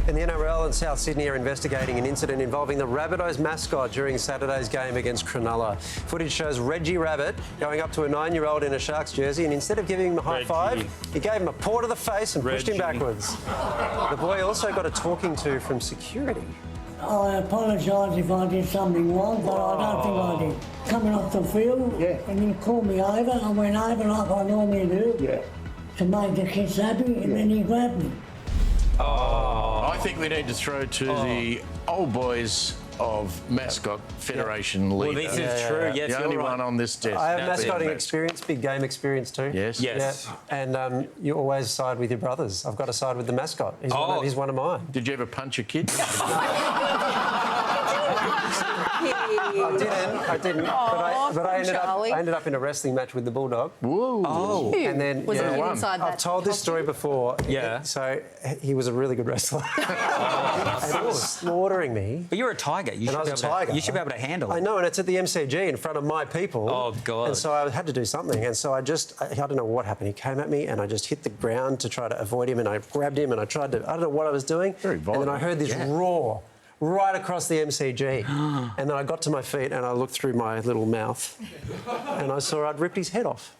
In the NRL and South Sydney are investigating an incident involving the Rabbitohs Mascot during Saturday's game against Cronulla. Footage shows Reggie Rabbit going up to a 9-year-old in a Sharks jersey, and instead of giving him a high five, he gave him a paw to the face and pushed him backwards. The boy also got a talking to from security. I apologise if I did something wrong, but I don't think I did. Coming off the field, and he called me over. I went over like I normally do to make the kids happy, and then he grabbed me. I think we need to throw to the old boys of Mascot Federation leader. Well, this is true. Yes, the only one on this desk. I have mascotting experience, big game experience too. Yes. Yes. Yeah. And you always side with your brothers. I've got to side with the mascot. He's one of mine. Did you ever punch a kid? I didn't. But I ended up in a wrestling match with the bulldog. Whoa. Oh. And then Was it inside that? I've told this story before. Yeah. So he was a really good wrestler. And he was slaughtering me. But you're a tiger. You And I was a tiger. You should be able to handle it. I know, and it's at the MCG in front of my people. Oh, God. And so I had to do something. And so I don't know what happened. He came at me and I just hit the ground to try to avoid him, and I grabbed him and I tried to, I don't know what I was doing. Very and violent. then I heard this roar right across the MCG. And then I got to my feet and I looked through my little mouth and I saw I'd ripped his head off.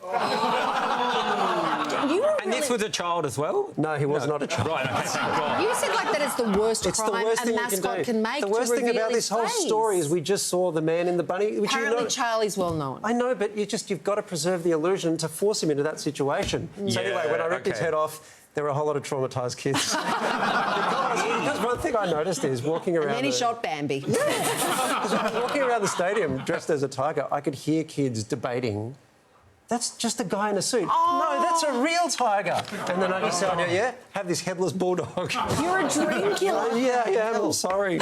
And this was a child as well? No, he was not a child. Right, okay, thank God. You said like that it's the worst It's the crime worst a thing mascot you can make. The worst to thing reveal about his this whole face. story is we just saw the man in the bunny. Which Apparently Charlie's well known. I know, but you've got to preserve the illusion to force him into that situation. So anyway, when I ripped his head off, there were a whole lot of traumatised kids. because one thing I noticed is walking around. And then he shot Bambi. Walking around the stadium dressed as a tiger, I could hear kids debating. That's just a guy in a suit. No, that's a real tiger. And then I decided, have this headless bulldog. You're a dream killer. Yeah, I'm sorry.